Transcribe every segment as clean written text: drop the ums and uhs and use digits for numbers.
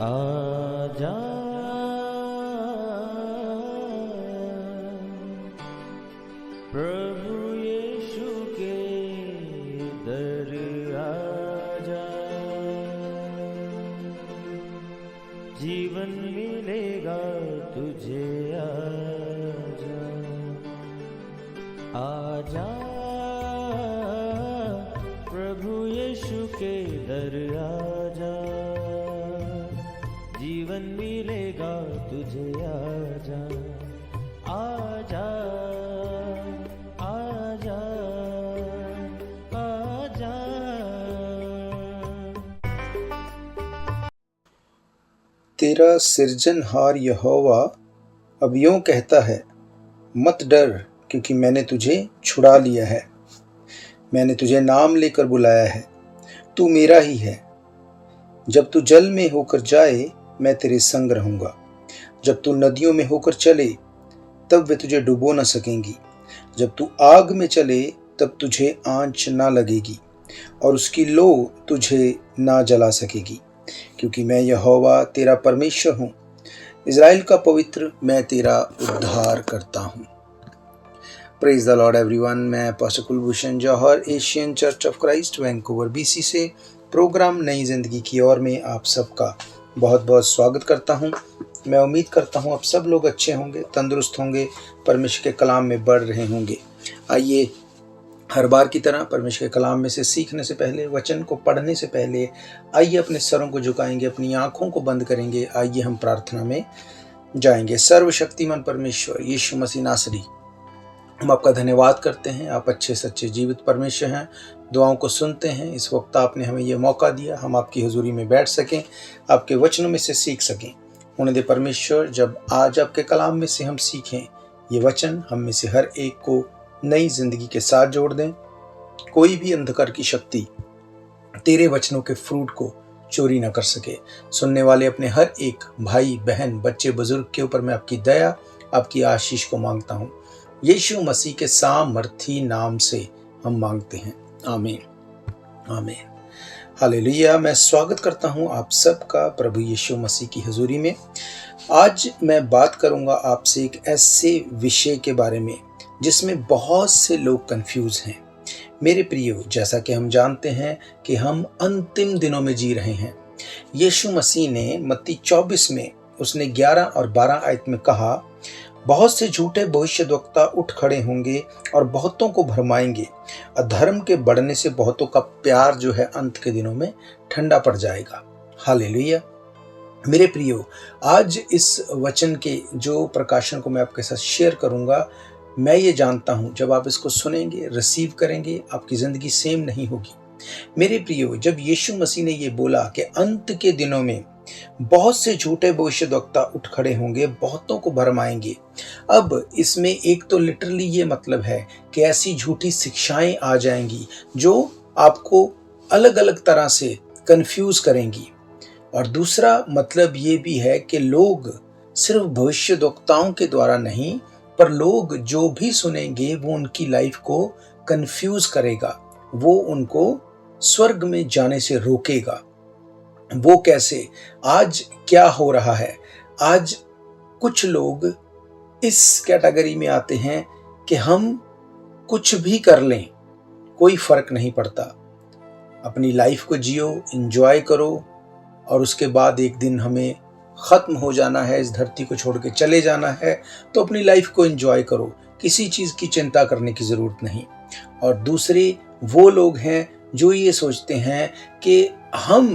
आजा प्रभु यीशु के दर आजा, जीवन मिलेगा तुझे। आजा आजा प्रभु यीशु के दर आजा, जीवन मिलेगा तुझे। आजा आजा आजा आजा। तेरा सृजनहार यहोवा अब यूं कहता है, मत डर, क्योंकि मैंने तुझे छुड़ा लिया है। मैंने तुझे नाम लेकर बुलाया है, तू मेरा ही है। जब तू जल में होकर जाए, मैं तेरे संग रहूंगा। जब तू नदियों में होकर चले, तब वे तुझे डुबो न सकेंगी। जब तू आग में चले, तब तुझे आंच ना लगेगी, और उसकी लो तुझे ना जला सकेगी, क्योंकि मैं यहोवा तेरा परमेश्वर हूँ, इज़राइल का पवित्र, मैं तेरा उद्धार करता हूँ। Praise the Lord everyone. मैं pastor Kulbhushan Johar, Asian church of Christ, Vancouver BC से प्रोग्राम नई जिंदगी की ओर में आप सबका बहुत बहुत स्वागत करता हूं। मैं उम्मीद करता हूं आप सब लोग अच्छे होंगे, तंदुरुस्त होंगे, परमेश्वर के कलाम में बढ़ रहे होंगे। आइए हर बार की तरह परमेश्वर के कलाम में से सीखने से पहले, वचन को पढ़ने से पहले, आइए अपने सरों को झुकाएंगे, अपनी आँखों को बंद करेंगे। आइए हम प्रार्थना में जाएंगे। सर्वशक्तिमान परमेश्वर यीशु मसीह नासरी, हम आपका धन्यवाद करते हैं। आप अच्छे सच्चे जीवित परमेश्वर हैं, दुआओं को सुनते हैं। इस वक्त आपने हमें यह मौका दिया, हम आपकी हुजूरी में बैठ सकें, आपके वचनों में से सीख सकें। होने दे परमेश्वर, जब आज आपके कलाम में से हम सीखें, ये वचन हम में से हर एक को नई जिंदगी के साथ जोड़ दें। कोई भी अंधकार की शक्ति तेरे वचनों के फ्रूट को चोरी न कर सके। सुनने वाले अपने हर एक भाई बहन, बच्चे बुजुर्ग के ऊपर मैं आपकी दया, आपकी आशीष को मांगता हूँ। यीशु मसीह के सामर्थी नाम से हम मांगते हैं, आमीन आमीन। हालेलुया। मैं स्वागत करता हूं आप सबका प्रभु यीशु मसीह की हुजूरी में। आज मैं बात करूंगा आपसे एक ऐसे विषय के बारे में जिसमें बहुत से लोग कंफ्यूज हैं। मेरे प्रियो, जैसा कि हम जानते हैं कि हम अंतिम दिनों में जी रहे हैं। यीशु मसीह ने मत्ती 24 में उसने 11 और 12 आयत में कहा, बहुत से झूठे भविष्यद्वक्ता उठ खड़े होंगे और बहुतों को भरमाएंगे। अधर्म के बढ़ने से बहुतों का प्यार जो है अंत के दिनों में ठंडा पड़ जाएगा। हालेलुया। मेरे प्रियो, आज इस वचन के जो प्रकाशन को मैं आपके साथ शेयर करूंगा, मैं ये जानता हूं जब आप इसको सुनेंगे, रिसीव करेंगे, आपकी जिंदगी सेम नहीं होगी। मेरे प्रियो, जब यीशु मसीह ने ये बोला कि अंत के दिनों में बहुत से झूठे भविष्यद्वक्ता उठ खड़े होंगे, बहुतों को भरमाएंगे, अब इसमें एक तो लिटरली ये मतलब है कि ऐसी झूठी शिक्षाएं आ जाएंगी जो आपको अलग अलग तरह से कंफ्यूज करेंगी। और दूसरा मतलब ये भी है कि लोग सिर्फ भविष्यद्वक्ताओं के द्वारा नहीं, पर लोग जो भी सुनेंगे वो उनकी लाइफ को कंफ्यूज करेगा, वो उनको स्वर्ग में जाने से रोकेगा। वो कैसे? आज क्या हो रहा है, आज कुछ लोग इस कैटेगरी में आते हैं कि हम कुछ भी कर लें, कोई फर्क नहीं पड़ता, अपनी लाइफ को जियो, एंजॉय करो, और उसके बाद एक दिन हमें खत्म हो जाना है, इस धरती को छोड़ के चले जाना है, तो अपनी लाइफ को एंजॉय करो, किसी चीज की चिंता करने की जरूरत नहीं। और दूसरे वो लोग हैं जो ये सोचते हैं कि हम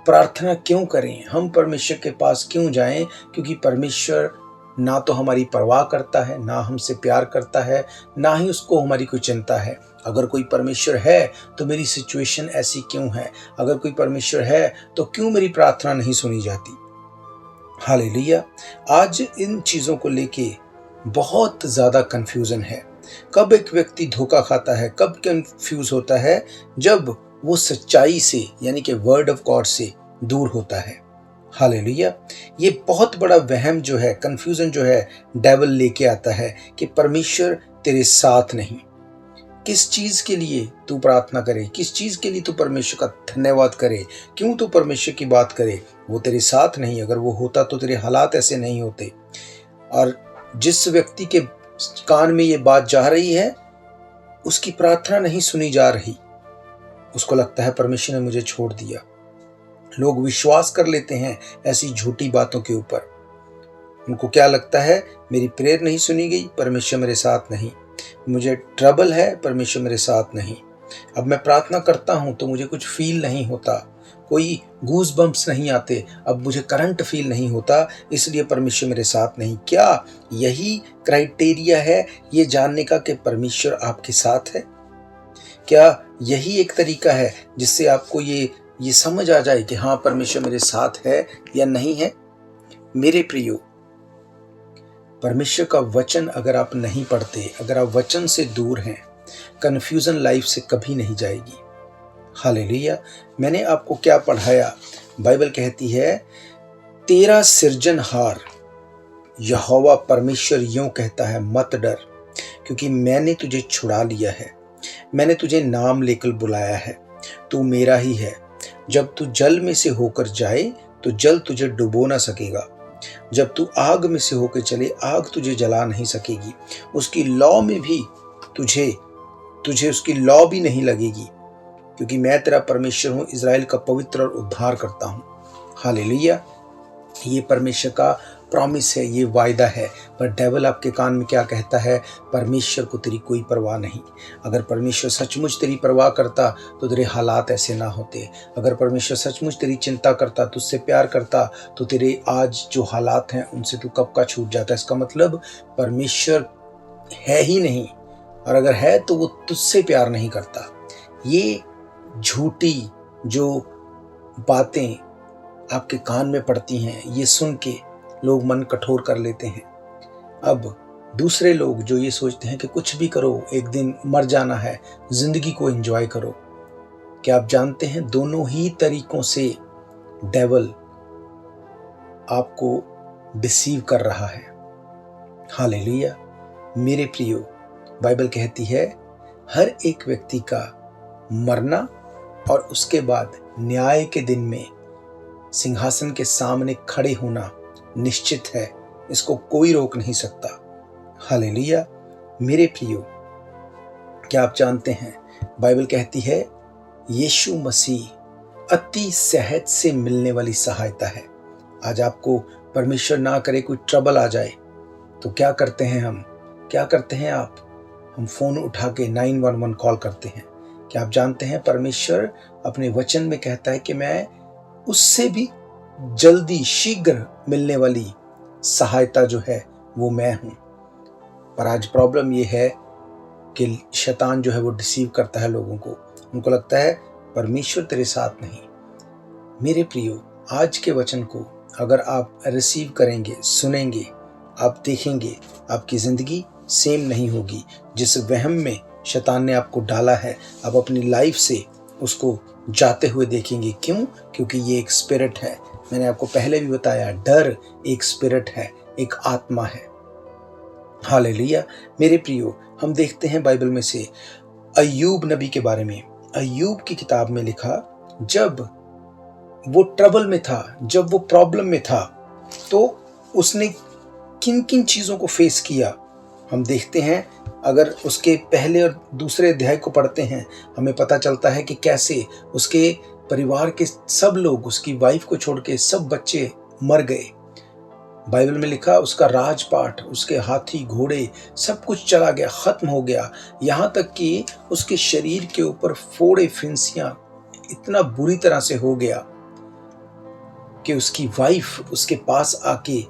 प्रार्थना क्यों करें, हम परमेश्वर के पास क्यों जाएं, क्योंकि परमेश्वर ना तो हमारी परवाह करता है, ना हमसे प्यार करता है, ना ही उसको हमारी कोई चिंता है। अगर कोई परमेश्वर है तो मेरी सिचुएशन ऐसी क्यों है, अगर कोई परमेश्वर है तो क्यों मेरी प्रार्थना नहीं सुनी जाती। हालेलुया। आज इन चीज़ों को लेके बहुत ज़्यादा कन्फ्यूज़न है। कब एक व्यक्ति धोखा खाता है, कब कंफ्यूज होता है, जब वो सच्चाई से यानी कि वर्ड ऑफ गॉड से दूर होता है। हालेलुया। ये बहुत बड़ा वहम जो है, कंफ्यूजन जो है, डेविल लेके आता है कि परमेश्वर तेरे साथ नहीं। किस चीज के लिए तू प्रार्थना करे, किस चीज के लिए तू परमेश्वर का धन्यवाद करे, क्यों तू परमेश्वर की बात करे, वो तेरे साथ नहीं। अगर वो होता तो तेरे हालात ऐसे नहीं होते। और जिस व्यक्ति के कान में ये बात जा रही है, उसकी प्रार्थना नहीं सुनी जा रही। उसको लगता है परमेश्वर ने मुझे छोड़ दिया। लोग विश्वास कर लेते हैं ऐसी झूठी बातों के ऊपर। उनको क्या लगता है, मेरी प्रेयर नहीं सुनी गई, परमेश्वर मेरे साथ नहीं। मुझे ट्रबल है, परमेश्वर मेरे साथ नहीं। अब मैं प्रार्थना करता हूं तो मुझे कुछ फील नहीं होता, कोई गूज बम्प्स नहीं आते, अब मुझे करंट फील नहीं होता, इसलिए परमेश्वर मेरे साथ नहीं। क्या यही क्राइटेरिया है ये जानने का कि परमेश्वर आपके साथ है? क्या यही एक तरीका है जिससे आपको ये समझ आ जाए कि हाँ, परमेश्वर मेरे साथ है या नहीं है? मेरे प्रियो, परमेश्वर का वचन अगर आप नहीं पढ़ते, अगर आप वचन से दूर हैं, कन्फ्यूजन लाइफ से कभी नहीं जाएगी। हालेलुया। मैंने आपको क्या पढ़ाया? बाइबल कहती है, तेरा सृजनहार यहोवा परमेश्वर यूं कहता है, मत डर, क्योंकि मैंने तुझे छुड़ा लिया है, मैंने तुझे नाम लेकर बुलाया है, तू मेरा ही है। जब तू जल में से होकर जाए तो जल तुझे डुबो ना सकेगा, जब तू आग में से होकर चले आग तुझे जला नहीं सकेगी। उसकी लौ में भी तुझे उसकी लौ भी नहीं लगेगी, क्योंकि मैं तेरा परमेश्वर हूं, इज़राइल का पवित्र और उद्धार करता हूं। हालेलुया। ये परमेश्वर का प्रॉमिस है, ये वायदा है। पर डेविल आपके कान में क्या कहता है? परमेश्वर को तेरी कोई परवाह नहीं। अगर परमेश्वर सचमुच तेरी परवाह करता तो तेरे हालात ऐसे ना होते। अगर परमेश्वर सचमुच तेरी चिंता करता, तुझसे प्यार करता, तो तेरे आज जो हालात हैं उनसे तू कब का छूट जाता। इसका मतलब परमेश्वर है ही नहीं, और अगर है तो वो तुझसे प्यार नहीं करता। ये झूठी जो बातें आपके कान में पड़ती हैं, ये सुन के लोग मन कठोर कर लेते हैं। अब दूसरे लोग जो ये सोचते हैं कि कुछ भी करो, एक दिन मर जाना है, जिंदगी को एंजॉय करो। क्या आप जानते हैं, दोनों ही तरीकों से डेविल आपको डिसीव कर रहा है। हालेलुया। मेरे प्रियो, बाइबल कहती है हर एक व्यक्ति का मरना और उसके बाद न्याय के दिन में सिंहासन के सामने खड़े होना निश्चित है, इसको कोई रोक नहीं सकता। हालेलुया। मेरे प्रियो, क्या आप जानते हैं, बाइबल कहती है यीशु मसीह अति सहज से मिलने वाली सहायता है। आज आपको परमेश्वर ना करे कोई ट्रबल आ जाए तो क्या करते हैं हम, क्या करते हैं आप? हम फोन उठा के 911 कॉल करते हैं। क्या आप जानते हैं, परमेश्वर अपने वचन में कहता है कि मैं उससे भी जल्दी शीघ्र मिलने वाली सहायता जो है वो मैं हूं। पर आज प्रॉब्लम ये है कि शैतान जो है वो डिसीव करता है लोगों को। उनको लगता है परमेश्वर तेरे साथ नहीं। मेरे प्रियो, आज के वचन को अगर आप रिसीव करेंगे, सुनेंगे, आप देखेंगे, आपकी जिंदगी सेम नहीं होगी। जिस वहम में शैतान ने आपको डाला है, आप अपनी लाइफ से उसको जाते हुए देखेंगे। क्यों? क्योंकि ये एक स्पिरिट है। मैंने आपको पहले भी बताया, डर एक स्पिरिट है, एक आत्मा है। हालेलुया। मेरे प्रियो, हम देखते हैं बाइबल में से अय्यूब नबी के बारे में। अय्यूब की किताब में लिखा, जब वो ट्रबल में था, जब वो प्रॉब्लम में था, तो उसने किन किन चीज़ों को फेस किया। हम देखते हैं, अगर उसके पहले और दूसरे अध्याय को पढ़ते हैं, हमें पता चलता है कि कैसे उसके परिवार के सब लोग, उसकी वाइफ को छोड़ के सब बच्चे मर गए। बाइबल में लिखा, उसका राजपाट, उसके हाथी घोड़े सब कुछ चला गया, खत्म हो गया। यहाँ तक कि उसके शरीर के ऊपर फोड़े फिंसियां इतना बुरी तरह से हो गया कि उसकी वाइफ उसके पास आके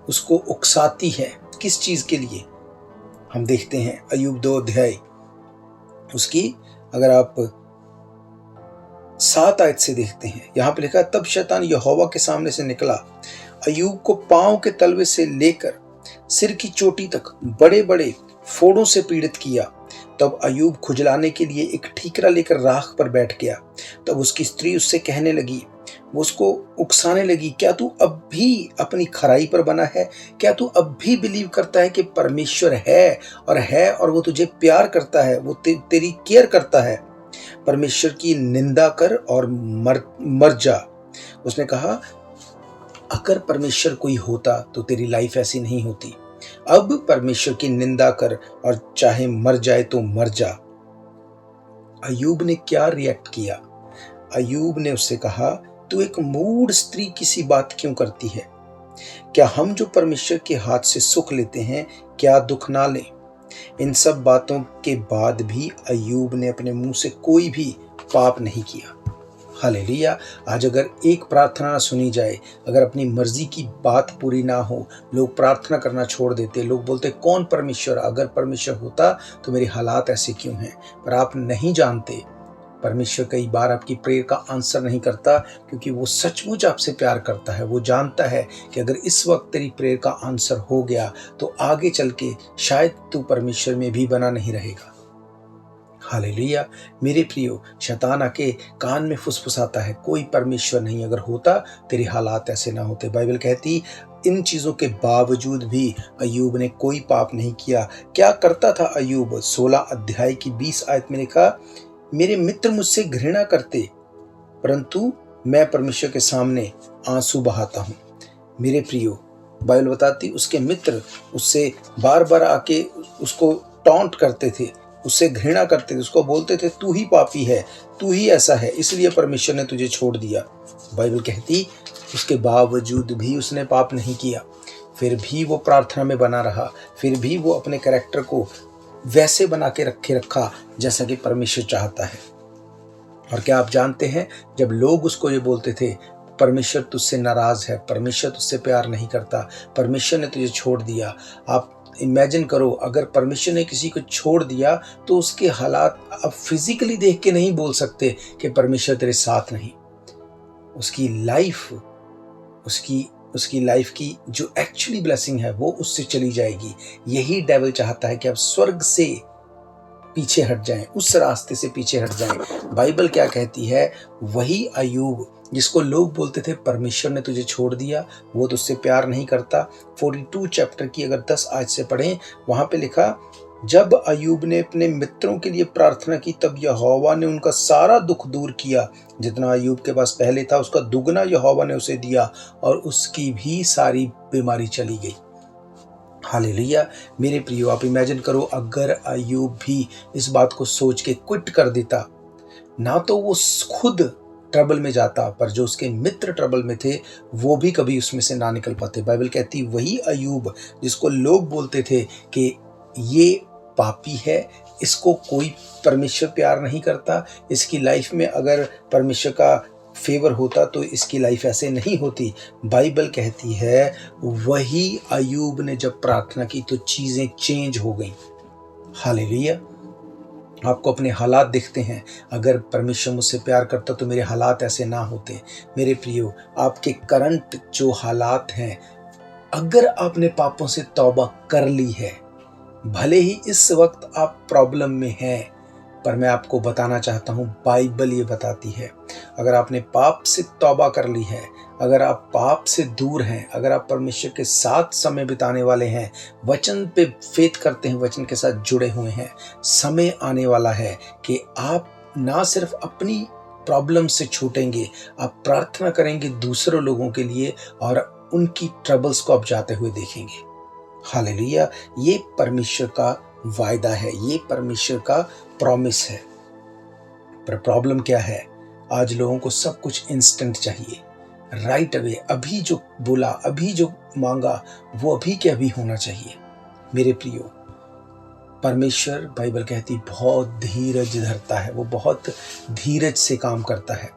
उसको उकसाती है। किस चीज के लिए? हम देखते हैं अय्यूब 2 अध्याय उसकी, अगर आप 7 आयत से देखते हैं, यहां पे लिखा, तब शैतान यहोवा के सामने से निकला, अय्यूब को पांव के तलवे से लेकर सिर की चोटी तक बड़े बड़े फोड़ों से पीड़ित किया। तब अय्यूब खुजलाने के लिए एक ठीकरा लेकर राख पर बैठ गया। तब उसकी स्त्री उससे कहने लगी, वो उसको उकसाने लगी, क्या तू अब भी अपनी खराई पर बना है? क्या तू अब भी बिलीव करता है कि परमेश्वर है और वो तुझे प्यार करता है, वो तेरी केयर करता है? परमेश्वर की निंदा कर और मर जा। उसने कहा, अगर परमेश्वर कोई होता तो तेरी लाइफ ऐसी नहीं होती। अब परमेश्वर की निंदा कर और चाहे मर जाए तो मर जा। अय्यूब ने क्या रिएक्ट किया? अय्यूब ने उससे कहा, तू एक मूढ़ स्त्री की सी बात क्यों करती है? क्या हम जो परमेश्वर के हाथ से सुख लेते हैं, क्या दुख ना लें? इन सब बातों के बाद भी अय्यूब ने अपने मुंह से कोई भी पाप नहीं किया। हालेलुया। आज अगर एक प्रार्थना ना सुनी जाए, अगर अपनी मर्जी की बात पूरी ना हो, लोग प्रार्थना करना छोड़ देते, लोग बोलते कौन परमेश्वर? अगर परमेश्वर होता तो मेरे हालात ऐसे क्यों हैं? पर आप नहीं जानते, परमेश्वर कई बार आपकी प्रेयर का आंसर नहीं करता क्योंकि वो सचमुच आपसे प्यार करता है। वो जानता है कि अगर इस वक्त तेरी प्रेयर का आंसर हो गया तो आगे चल के शायद तू परमेश्वर में भी बना नहीं रहेगा। हालेलुया। मेरे प्रियो, शैतान आके कान में फुसफुसाता है, कोई परमेश्वर नहीं, अगर होता तेरे हालात ऐसे ना होते। बाइबल कहती इन चीज़ों के बावजूद भी अय्यूब ने कोई पाप नहीं किया। क्या करता था अय्यूब? 16 अध्याय की 20 आयत में लिखा, मेरे मित्र मुझसे घृणा करते परंतु मैं परमेश्वर के सामने आंसू बहाता हूँ। मेरे प्रियो, बाइबल बताती उसके मित्र उससे बार बार आके उसको टॉन्ट करते थे, उससे घृणा करते थे, उसको बोलते थे तू ही पापी है, तू ही ऐसा है, इसलिए परमेश्वर ने तुझे छोड़ दिया। बाइबल कहती उसके बावजूद भी उसने पाप नहीं किया, फिर भी वो प्रार्थना में बना रहा, फिर भी वो अपने कैरेक्टर को वैसे बना के रखा जैसा कि परमेश्वर चाहता है। और क्या आप जानते हैं, जब लोग उसको ये बोलते थे परमेश्वर तुझसे नाराज है, परमेश्वर तुझसे प्यार नहीं करता, परमेश्वर ने तुझे छोड़ दिया, आप इमेजिन करो अगर परमेश्वर ने किसी को छोड़ दिया तो उसके हालात आप फिजिकली देख के नहीं बोल सकते कि परमेश्वर तेरे साथ नहीं। उसकी लाइफ की जो एक्चुअली ब्लेसिंग है वो उससे चली जाएगी। यही डेविल चाहता है कि आप स्वर्ग से पीछे हट जाएं, उस रास्ते से पीछे हट जाएं। बाइबल क्या कहती है? वही अय्यूब जिसको लोग बोलते थे परमेश्वर ने तुझे छोड़ दिया, वो तुझसे प्यार नहीं करता, 42 चैप्टर की अगर 10 आयत से पढ़ें, वहां पे लिखा, जब अय्यूब ने अपने मित्रों के लिए प्रार्थना की तब यहोवा ने उनका सारा दुख दूर किया। जितना अय्यूब के पास पहले था उसका दुगना यहोवा ने उसे दिया और उसकी भी सारी बीमारी चली गई। हालेलुया। मेरे प्रियो, आप इमेजिन करो अगर अय्यूब भी इस बात को सोच के क्विट कर देता, ना तो वो खुद ट्रबल में जाता, पर जो उसके मित्र ट्रबल में थे वो भी कभी उसमें से ना निकल पाते। बाइबल कहती वही अय्यूब जिसको लोग बोलते थे कि ये पापी है, इसको कोई परमेश्वर प्यार नहीं करता, इसकी लाइफ में अगर परमेश्वर का फेवर होता तो इसकी लाइफ ऐसे नहीं होती। बाइबल कहती है वही अय्यूब ने जब प्रार्थना की तो चीजें चेंज हो गई। हालेलुया। आपको अपने हालात दिखते हैं, अगर परमेश्वर मुझसे प्यार करता तो मेरे हालात ऐसे ना होते। मेरे प्रियो, आपके करंट जो हालात हैं, अगर आपने पापों से तौबा कर ली है, भले ही इस वक्त आप प्रॉब्लम में हैं, पर मैं आपको बताना चाहता हूं, बाइबल ये बताती है अगर आपने पाप से तौबा कर ली है, अगर आप पाप से दूर हैं, अगर आप परमेश्वर के साथ समय बिताने वाले हैं, वचन पे फेथ करते हैं, वचन के साथ जुड़े हुए हैं, समय आने वाला है कि आप ना सिर्फ अपनी प्रॉब्लम से छूटेंगे, आप प्रार्थना करेंगे दूसरों लोगों के लिए और उनकी ट्रबल्स को आप जाते हुए देखेंगे। हालेलुया। ये परमेश्वर का वायदा है, ये परमेश्वर का प्रॉमिस है। पर प्रॉब्लम क्या है? आज लोगों को सब कुछ इंस्टेंट चाहिए, राइट अवे, अभी जो बोला, अभी जो मांगा वो अभी के अभी होना चाहिए। मेरे प्रियो, परमेश्वर, बाइबल कहती बहुत धीरज धरता है, वो बहुत धीरज से काम करता है।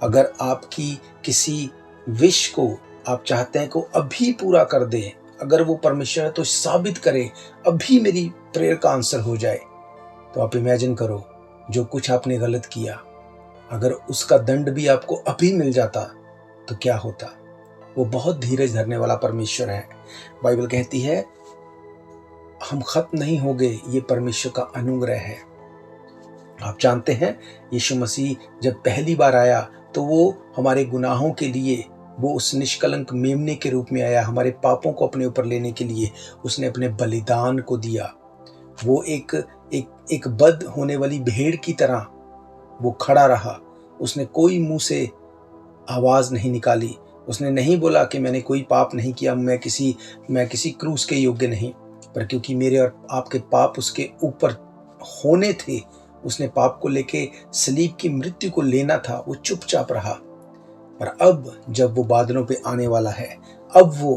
अगर आपकी किसी विश को आप चाहते हैं को अभी पूरा कर दे, अगर वो परमेश्वर है तो साबित करे, अभी मेरी प्रेयर का आंसर हो जाए, तो आप इमेजिन करो जो कुछ आपने गलत किया, अगर उसका दंड भी आपको अभी मिल जाता तो क्या होता। वो बहुत धीरज धरने वाला परमेश्वर है। बाइबल कहती है हम खत्म नहीं हो गए, ये परमेश्वर का अनुग्रह है। आप जानते हैं यीशु मसीह जब पहली बार आया तो वो हमारे गुनाहों के लिए वो उस निष्कलंक मेमने के रूप में आया, हमारे पापों को अपने ऊपर लेने के लिए उसने अपने बलिदान को दिया। वो एक बद होने वाली भेड़ की तरह वो खड़ा रहा। उसने कोई मुंह से आवाज नहीं निकाली। उसने नहीं बोला कि मैंने कोई पाप नहीं किया, मैं किसी क्रूस के योग्य नहीं, पर क्योंकि मेरे और आपके पाप उसके ऊपर होने थे, उसने पाप को लेके सलीब की मृत्यु को लेना था, वो चुपचाप रहा। पर अब जब वो बादलों पे आने वाला है, अब वो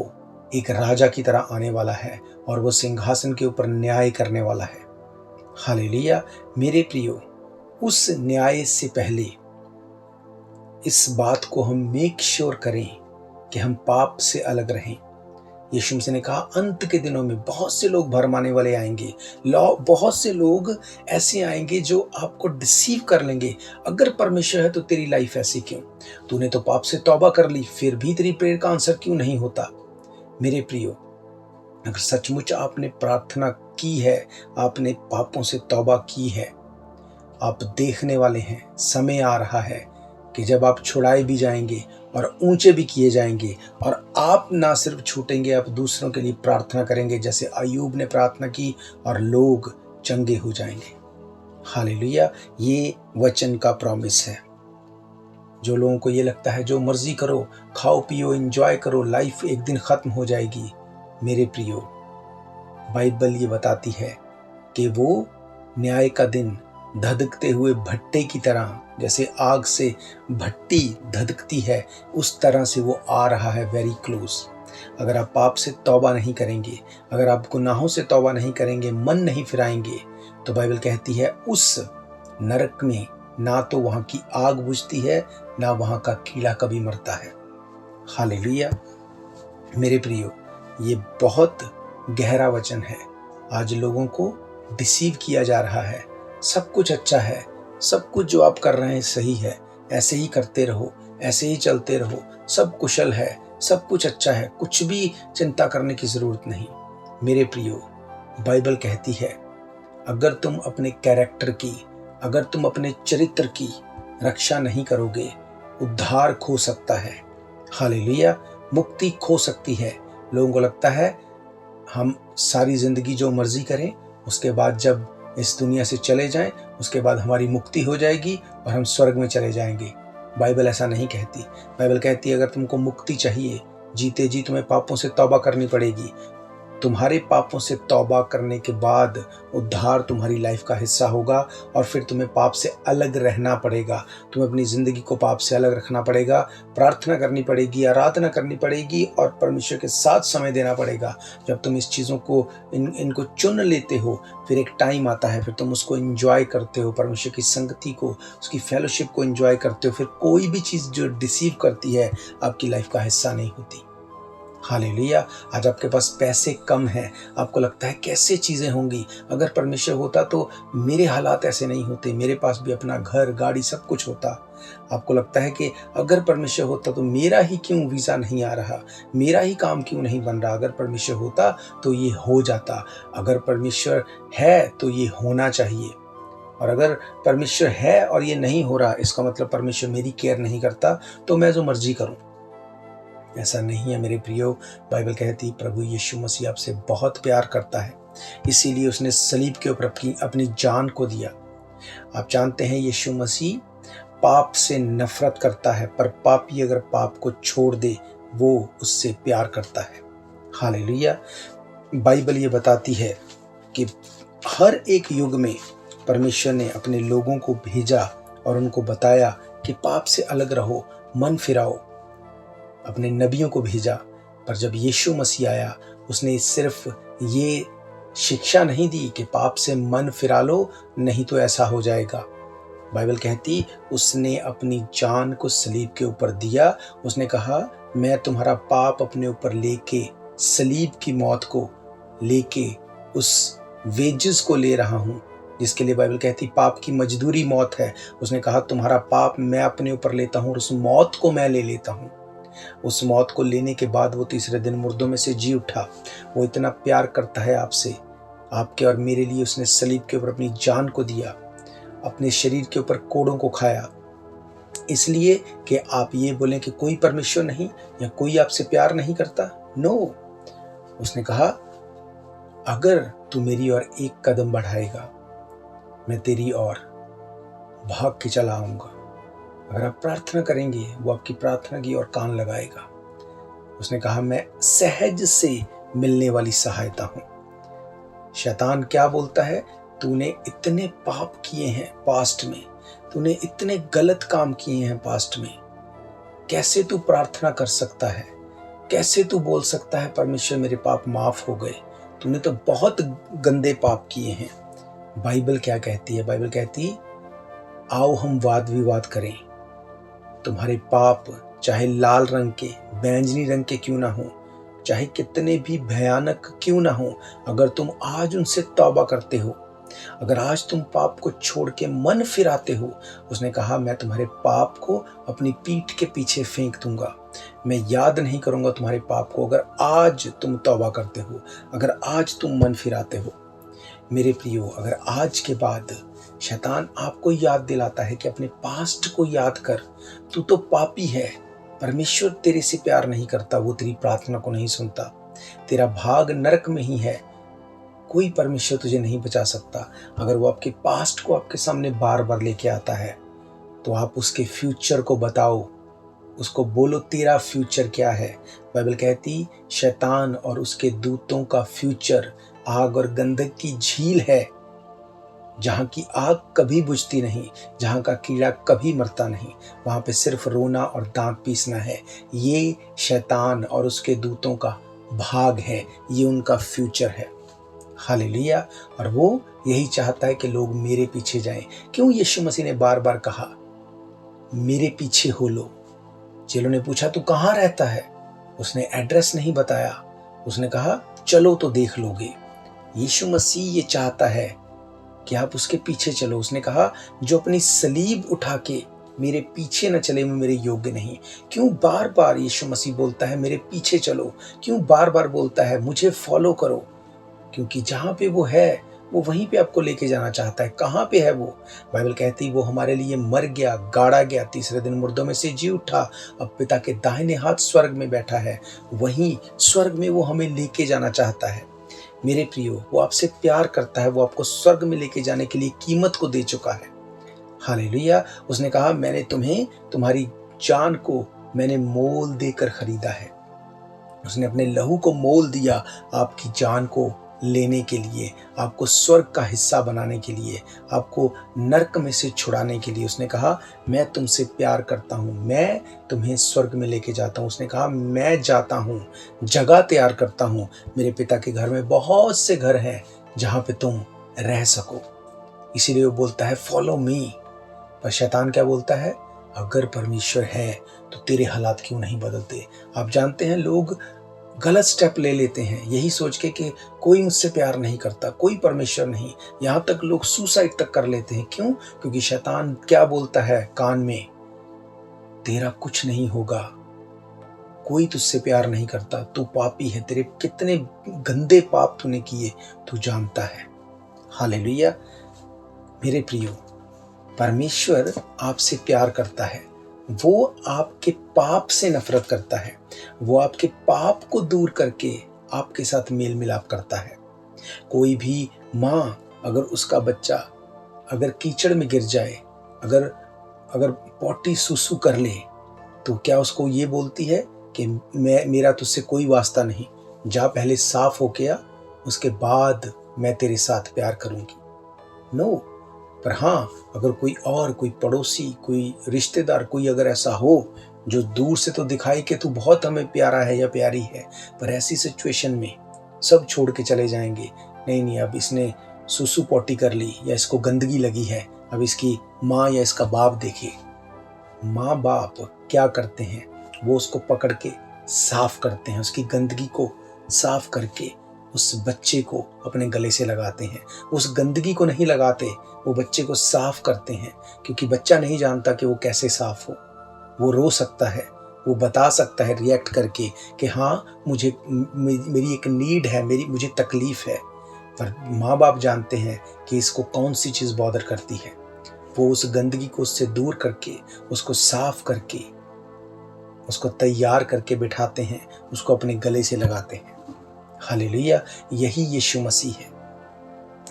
एक राजा की तरह आने वाला है और वो सिंहासन के ऊपर न्याय करने वाला है। हालेलुया। मेरे प्रियो, उस न्याय से पहले इस बात को हम मेक श्योर करें कि हम पाप से अलग रहें। यीशु मसीह ने कहा अंत के दिनों में बहुत से लोग भरमाने वाले आएंगे, बहुत से लोग ऐसे आएंगे जो आपको डिसीव कर लेंगे। अगर परमेश्वर है तो तेरी लाइफ ऐसी क्यों? तूने तो पाप से तौबा कर ली, फिर भी तेरी प्रेयर का आंसर क्यों नहीं होता? मेरे प्रियो, अगर सचमुच आपने प्रार्थना की है, आपने पापों से तौबा की है, आप देखने वाले हैं, समय आ रहा है कि जब आप छुड़ाए भी जाएंगे और ऊंचे भी किए जाएंगे, और आप ना सिर्फ छूटेंगे, आप दूसरों के लिए प्रार्थना करेंगे जैसे अय्यूब ने प्रार्थना की, और लोग चंगे हो जाएंगे। हालेलुया। ये वचन का प्रॉमिस है। जो लोगों को ये लगता है जो मर्जी करो, खाओ पियो, एंजॉय करो, लाइफ एक दिन खत्म हो जाएगी, मेरे प्रियो, बाइबल ये बताती है कि वो न्याय का दिन धधकते हुए भट्टे की तरह, जैसे आग से भट्टी धधकती है, उस तरह से वो आ रहा है, वेरी क्लोज। अगर आप पाप से तौबा नहीं करेंगे, अगर आप गुनाहों से तौबा नहीं करेंगे, मन नहीं फिराएंगे, तो बाइबल कहती है उस नरक में ना तो वहां की आग बुझती है, ना वहां का कीड़ा कभी मरता है। हालेलुया। मेरे प्रियो, ये बहुत गहरा वचन है। आज लोगों को डिसीव किया जा रहा है। सब कुछ अच्छा है, सब कुछ जो आप कर रहे हैं सही है, ऐसे ही करते रहो, ऐसे ही चलते रहो, सब कुशल है, सब कुछ अच्छा है, कुछ भी चिंता करने की जरूरत नहीं। मेरे प्रियो, बाइबल कहती है अगर तुम अपने कैरेक्टर की, अगर तुम अपने चरित्र की रक्षा नहीं करोगे, उद्धार खो सकता है। हालेलुया। मुक्ति खो सकती है। लोगों को लगता है हम सारी जिंदगी जो मर्जी करें, उसके बाद जब इस दुनिया से चले जाएं, उसके बाद हमारी मुक्ति हो जाएगी और हम स्वर्ग में चले जाएंगे। बाइबल ऐसा नहीं कहती। बाइबल कहती है अगर तुमको मुक्ति चाहिए, जीते जी तुम्हें पापों से तौबा करनी पड़ेगी। तुम्हारे पापों से तौबा करने के बाद उद्धार तुम्हारी लाइफ का हिस्सा होगा, और फिर तुम्हें पाप से अलग रहना पड़ेगा। तुम्हें अपनी ज़िंदगी को पाप से अलग रखना पड़ेगा, प्रार्थना करनी पड़ेगी, आराधना करनी पड़ेगी, और परमेश्वर के साथ समय देना पड़ेगा। जब तुम इस चीज़ों को इनको चुन लेते हो, फिर एक टाइम आता है, फिर तुम उसको एंजॉय करते हो, परमेश्वर की संगति को, उसकी फेलोशिप को एंजॉय करते हो। फिर कोई भी चीज़ जो डिसीव करती है आपकी लाइफ का हिस्सा नहीं होती। हालेलुया। आज आपके पास पैसे कम हैं, आपको लगता है कैसे चीज़ें होंगी, अगर परमेश्वर होता तो मेरे हालात ऐसे नहीं होते, मेरे पास भी अपना घर, गाड़ी, सब कुछ होता। आपको लगता है कि अगर परमेश्वर होता तो मेरा ही क्यों वीज़ा नहीं आ रहा, मेरा ही काम क्यों नहीं बन रहा, अगर परमेश्वर होता तो ये हो जाता, अगर परमेश्वर है तो ये होना चाहिए। और अगर परमेश्वर है और ये नहीं हो रहा, इसका मतलब परमेश्वर मेरी केयर नहीं करता, तो मैं जो मर्जी करूं। ऐसा नहीं है मेरे प्रियो। बाइबल कहती है प्रभु यीशु मसीह आपसे बहुत प्यार करता है, इसीलिए उसने सलीब के ऊपर अपनी जान को दिया। आप जानते हैं यीशु मसीह पाप से नफरत करता है, पर पापी अगर पाप को छोड़ दे वो उससे प्यार करता है। हालेलुया। बाइबल ये बताती है कि हर एक युग में परमेश्वर ने अपने लोगों को भेजा और उनको बताया कि पाप से अलग रहो, मन फिराओ। अपने नबियों को भेजा, पर जब यीशु मसीह आया उसने सिर्फ ये शिक्षा नहीं दी कि पाप से मन फिरा लो, नहीं तो ऐसा हो जाएगा। बाइबल कहती उसने अपनी जान को सलीब के ऊपर दिया। उसने कहा मैं तुम्हारा पाप अपने ऊपर लेके, सलीब की मौत को लेके, उस वेजेस को ले रहा हूँ जिसके लिए बाइबल कहती पाप की मजदूरी मौत है। उसने कहा तुम्हारा पाप मैं अपने ऊपर लेता हूँ और उस मौत को मैं ले लेता हूँ। उस मौत को लेने के बाद वो तीसरे दिन मुर्दों में से जी उठा। वो इतना प्यार करता है आपसे, आपके और मेरे लिए उसने सलीब के ऊपर अपनी जान को दिया, अपने शरीर के ऊपर कोड़ों को खाया, इसलिए कि आप ये बोलें कि कोई परमेश्वर नहीं या कोई आपसे प्यार नहीं करता। नो, उसने कहा अगर तू मेरी ओर एक कदम बढ़ाएगा, मैं तेरी ओर भाग के चला आऊंगा। अगर आप प्रार्थना करेंगे, वो आपकी प्रार्थना की ओर कान लगाएगा। उसने कहा मैं सहज से मिलने वाली सहायता हूं। शैतान क्या बोलता है? तूने इतने पाप किए हैं पास्ट में, तूने इतने गलत काम किए हैं पास्ट में, कैसे तू प्रार्थना कर सकता है? कैसे तू बोल सकता है परमेश्वर मेरे पाप माफ हो गए? तूने तो बहुत गंदे पाप किए हैं। बाइबल क्या कहती है? बाइबल कहती है आओ हम वाद विवाद करें। तुम्हारे पाप चाहे लाल रंग के, बैंगनी रंग के क्यों ना हो, चाहे कितने भी भयानक क्यों ना हो, अगर तुम आज उनसे तौबा करते हो, अगर आज तुम पाप को छोड़ के मन फिराते हो, उसने कहा मैं तुम्हारे पाप को अपनी पीठ के पीछे फेंक दूंगा, मैं याद नहीं करूंगा तुम्हारे पाप को, अगर आज तुम तौबा करते हो, अगर आज तुम मन फिराते हो। मेरे प्रियो, अगर आज के बाद शैतान आपको याद दिलाता है कि अपने पास्ट को याद कर, तू तो पापी है, परमेश्वर तेरे से प्यार नहीं करता, वो तेरी प्रार्थना को नहीं सुनता, तेरा भाग नरक में ही है, कोई परमेश्वर तुझे नहीं बचा सकता। अगर वो आपके पास्ट को आपके सामने बार बार लेके आता है, तो आप उसके फ्यूचर को बताओ, उसको बोलो तेरा फ्यूचर क्या है। बाइबल कहती शैतान और उसके दूतों का फ्यूचर आग और गंधक की झील है, जहां की आग कभी बुझती नहीं, जहां का कीड़ा कभी मरता नहीं, वहां पे सिर्फ रोना और दांत पीसना है। ये शैतान और उसके दूतों का भाग है, ये उनका फ्यूचर है। हालेलुया। और वो यही चाहता है कि लोग मेरे पीछे जाएं। क्यों यीशु मसीह ने बार बार कहा मेरे पीछे हो लो? चेलों ने पूछा तू कहाँ रहता है? उसने एड्रेस नहीं बताया, उसने कहा चलो तो देख लोगे। यीशु मसीह ये चाहता है कि आप उसके पीछे चलो। उसने कहा जो अपनी सलीब उठा के मेरे पीछे न चले वो मेरे योग्य नहीं। क्यों बार बार यीशु मसीह बोलता है मेरे पीछे चलो? क्यों बार बार बोलता है मुझे फॉलो करो? क्योंकि जहाँ पे वो है वो वहीं पे आपको लेके जाना चाहता है। कहाँ पे है वो? बाइबल कहती है वो हमारे लिए मर गया, गाड़ा गया, तीसरे दिन मुर्दों में से जी उठा, अब पिता के दाहिने हाथ स्वर्ग में बैठा है। वहीं स्वर्ग में वो हमें लेके जाना चाहता है। मेरे प्रियो, वो आपसे प्यार करता है, वो आपको स्वर्ग में लेके जाने के लिए कीमत को दे चुका है। हालेलुया। उसने कहा मैंने तुम्हें, तुम्हारी जान को मैंने मोल देकर खरीदा है। उसने अपने लहू को मोल दिया आपकी जान को लेने के लिए, आपको स्वर्ग का हिस्सा बनाने के लिए, आपको नरक में से छुड़ाने के लिए। उसने कहा मैं तुमसे प्यार करता हूँ, मैं तुम्हें स्वर्ग में लेके जाता हूँ। उसने कहा मैं जाता हूँ, जगह तैयार करता हूँ। मेरे पिता के घर में बहुत से घर हैं जहाँ पे तुम रह सको। इसीलिए वो बोलता है फॉलो मी। पर शैतान क्या बोलता है? अगर परमेश्वर है तो तेरे हालात क्यों नहीं बदलते? आप जानते हैं लोग गलत स्टेप ले लेते हैं यही सोच के कि कोई मुझसे प्यार नहीं करता, कोई परमेश्वर नहीं। यहाँ तक लोग सुसाइड तक कर लेते हैं। क्यों? क्योंकि शैतान क्या बोलता है कान में? तेरा कुछ नहीं होगा, कोई तुझसे प्यार नहीं करता, तू पापी है, तेरे कितने गंदे पाप तूने किए तू जानता है। हालेलुया। मेरे प्रियो, परमेश्वर आपसे प्यार करता है, वो आपके पाप से नफरत करता है, वो आपके पाप को दूर करके आपके साथ मेल मिलाप करता है। कोई भी माँ अगर उसका बच्चा अगर कीचड़ में गिर जाए, अगर पॉटी सुसु कर ले, तो क्या उसको ये बोलती है कि मेरा तुझसे कोई वास्ता नहीं, जा पहले साफ होके आ, उसके बाद मैं तेरे साथ प्यार करूंगी? नो। पर हाँ, अगर कोई पड़ोसी, कोई रिश्तेदार, कोई अगर ऐसा हो जो दूर से तो दिखाई कि तू बहुत हमें प्यारा है या प्यारी है, पर ऐसी सिचुएशन में सब छोड़ के चले जाएंगे। नहीं, अब इसने सुसु पॉटी कर ली या इसको गंदगी लगी है, अब इसकी माँ या इसका बाप देखे। माँ बाप क्या करते हैं? वो उसको पकड़ के साफ करते हैं, उसकी गंदगी को साफ करके उस बच्चे को अपने गले से लगाते हैं। उस गंदगी को नहीं लगाते, वो बच्चे को साफ करते हैं, क्योंकि बच्चा नहीं जानता कि वो कैसे साफ हो। वो रो सकता है, वो बता सकता है रिएक्ट करके कि हाँ मेरी एक नीड है, मुझे तकलीफ है। पर माँ बाप जानते हैं कि इसको कौन सी चीज़ बॉदर करती है। वो उस गंदगी को उससे दूर करके, उसको साफ करके, उसको तैयार करके बिठाते हैं, उसको अपने गले से लगाते हैं। हालेलुया, यही यीशु मसीह है।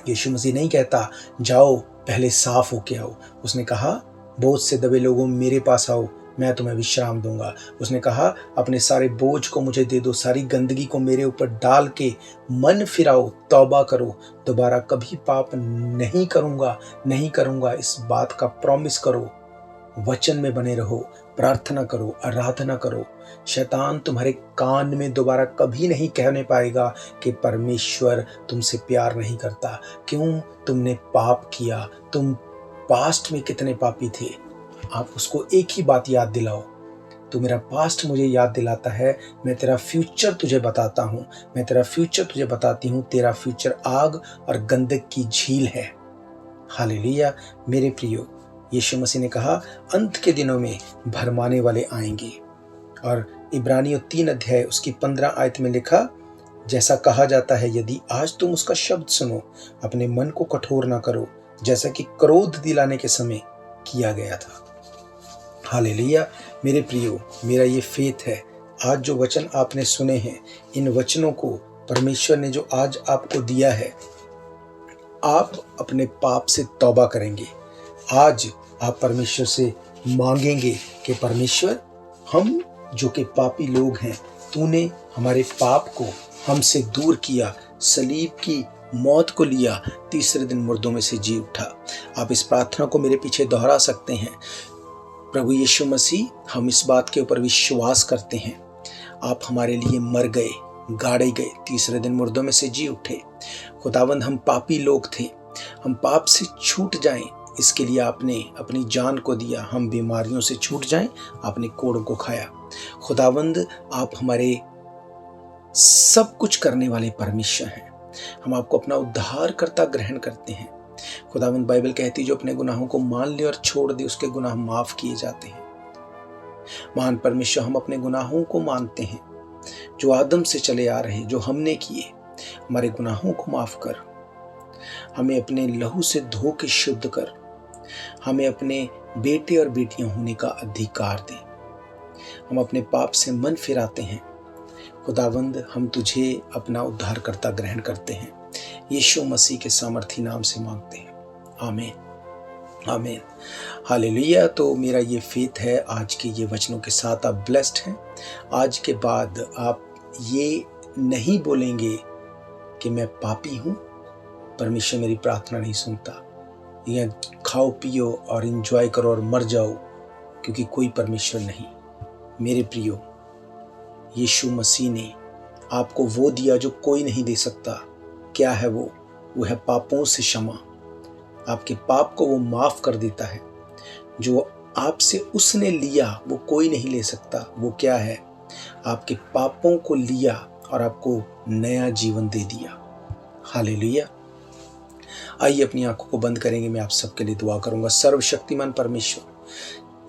यीशु मसीह नहीं कहता जाओ पहले साफ होके आओ। उसने कहा बोझ से दबे लोगों मेरे पास आओ, मैं तुम्हें विश्राम दूंगा। उसने कहा अपने सारे बोझ को मुझे दे दो, सारी गंदगी को मेरे ऊपर डाल के मन फिराओ, तौबा करो, दोबारा कभी पाप नहीं करूंगा, इस बात का प्रॉमिस करो। वचन में बने रहो, प्रार्थना करो, आराधना करो। शैतान तुम्हारे कान में दोबारा कभी नहीं कहने पाएगा कि परमेश्वर तुमसे प्यार नहीं करता। क्यों? तुमने पाप किया। तुम पास्ट में कितने पापी थे, आप उसको एक ही बात याद दिलाओ। तो मेरा पास्ट मुझे याद दिलाता है, मैं तेरा फ्यूचर तुझे बताता हूँ, मैं तेरा फ्यूचर तुझे बताती हूँ। तेरा फ्यूचर आग और गंधक की झील है। हालेलुया मेरे प्रियो, यीशु मसीह ने कहा अंत के दिनों में भरमाने वाले आएंगे। और इब्रानियों 3 अध्याय उसकी 15 आयत में लिखा, जैसा कहा जाता है, यदि आज तुम उसका शब्द सुनो, अपने मन को कठोर ना करो, जैसा कि क्रोध दिलाने के समय किया गया था। हालेलुया मेरे प्रियो, मेरा ये फेथ है, आज जो वचन आपने सुने हैं, इन वचनों को परमेश्वर ने जो आज आपको दिया है, आप अपने पाप से तौबा करेंगे। आज आप परमेश्वर से मांगेंगे कि परमेश्वर, हम जो कि पापी लोग हैं, तूने हमारे पाप को हमसे दूर किया, सलीब की मौत को लिया, तीसरे दिन मुर्दों में से जी उठा। आप इस प्रार्थना को मेरे पीछे दोहरा सकते हैं। प्रभु यीशु मसीह, हम इस बात के ऊपर विश्वास करते हैं, आप हमारे लिए मर गए, गाड़े गए, तीसरे दिन मुर्दों में से जी उठे। खुदावंद, हम पापी लोग थे, हम पाप से छूट जाएं, इसके लिए आपने अपनी जान को दिया। हम बीमारियों से छूट जाएं, आपने कोड़ों को खाया। खुदावंद, आप हमारे सब कुछ करने वाले परमेश्वर हैं। हम आपको अपना उद्धारकर्ता ग्रहण करते हैं। खुदावंद, बाइबल कहती है जो अपने गुनाहों को मान ले और छोड़ दे, उसके गुनाह माफ किए जाते हैं। महान परमेश्वर, हम अपने गुनाहों को मानते हैं जो आदम से चले आ रहे, जो हमने किए। हमारे गुनाहों को माफ कर, हमें अपने लहू से धो के शुद्ध कर, हमें अपने बेटे और बेटियां होने का अधिकार दे। हम अपने पाप से मन फिराते हैं। खुदावंद, हम तुझे अपना उद्धारकर्ता ग्रहण करते हैं। यीशु मसीह के सामर्थी नाम से मांगते हैं, आमीन आमीन। हालेलुया। तो मेरा ये फेथ है, आज के ये वचनों के साथ आप ब्लेस्ड हैं। आज के बाद आप ये नहीं बोलेंगे कि मैं पापी हूँ, परमेश्वर मेरी प्रार्थना नहीं सुनता, या खाओ पियो और एंजॉय करो और मर जाओ, क्योंकि कोई परमेश्वर नहीं। मेरे प्रियो, यीशु मसीह ने आपको वो दिया जो कोई नहीं दे सकता। क्या है वो? वो है पापों से क्षमा। आपके पाप को वो माफ कर देता है। जो आपसे उसने लिया वो कोई नहीं ले सकता। वो क्या है? आपके पापों को लिया और आपको नया जीवन दे दिया। हालेलुया। आइए अपनी आंखों को बंद करेंगे, मैं आप सबके लिए दुआ करूंगा। सर्वशक्तिमान परमेश्वर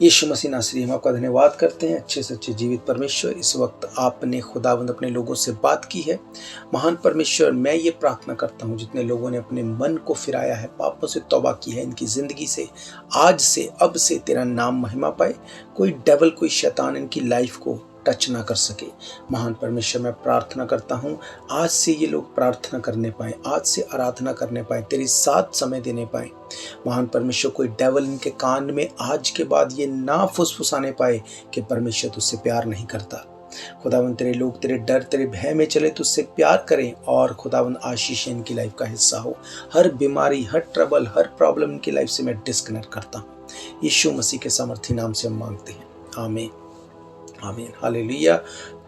यीशु मसीह नासरी, हम आपका धन्यवाद करते हैं। अच्छे से अच्छे जीवित परमेश्वर, इस वक्त आपने खुदावंद अपने लोगों से बात की है। महान परमेश्वर, मैं ये प्रार्थना करता हूँ जितने लोगों ने अपने मन को फिराया है, पापों से तौबा की है, इनकी जिंदगी से आज से अब से तेरा नाम महिमा पाए। कोई डेविल, कोई शैतान इनकी लाइफ को टच ना कर सके। महान परमेश्वर, मैं प्रार्थना करता हूँ आज से ये लोग प्रार्थना करने पाए, आज से आराधना करने पाए, तेरे साथ समय देने पाए। महान परमेश्वर, कोई डेविल इनके कान में आज के बाद ये ना फुसफुसाने पाए कि परमेश्वर तुझसे प्यार नहीं करता। खुदावंद, तेरे लोग तेरे डर, तेरे भय में चले, तुझसे प्यार करें और खुदावंद आशीष इनकी लाइफ का हिस्सा हो। हर बीमारी, हर ट्रबल, हर प्रॉब्लम इनकी लाइफ से मैं डिस्कनेक्ट करता हूँ। यीशु मसीह के सामर्थी नाम से हम मांगते हैं, आमीन आमीन। हालेलुया।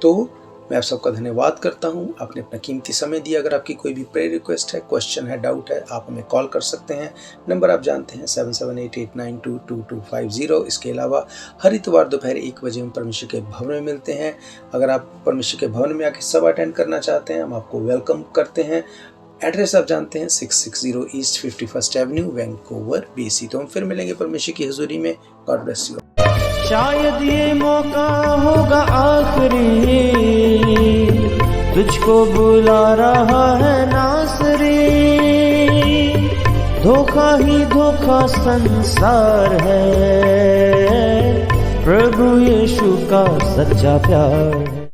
तो मैं आप सबका धन्यवाद करता हूँ, आपने अपना कीमती समय दिया। अगर आपकी कोई भी प्रेयर रिक्वेस्ट है, क्वेश्चन है, डाउट है, आप हमें कॉल कर सकते हैं। नंबर आप जानते हैं 7788922250। इसके अलावा हर इतवार दोपहर 1 बजे हम परमेश्वर के भवन में मिलते हैं। अगर आप परमेश्वर के भवन में आके सब अटेंड करना चाहते हैं, हम आपको वेलकम करते हैं। एड्रेस आप जानते हैं 660 east 51st Avenue, Vancouver, BC। तो हम फिर मिलेंगे परमेश्वर की हुजूरी में। God bless you. शायद ये मौका होगा आखिरी, तुझको बुला रहा है नासरी। धोखा धोखा ही धोखा संसार है, प्रभु यीशु का सच्चा प्यार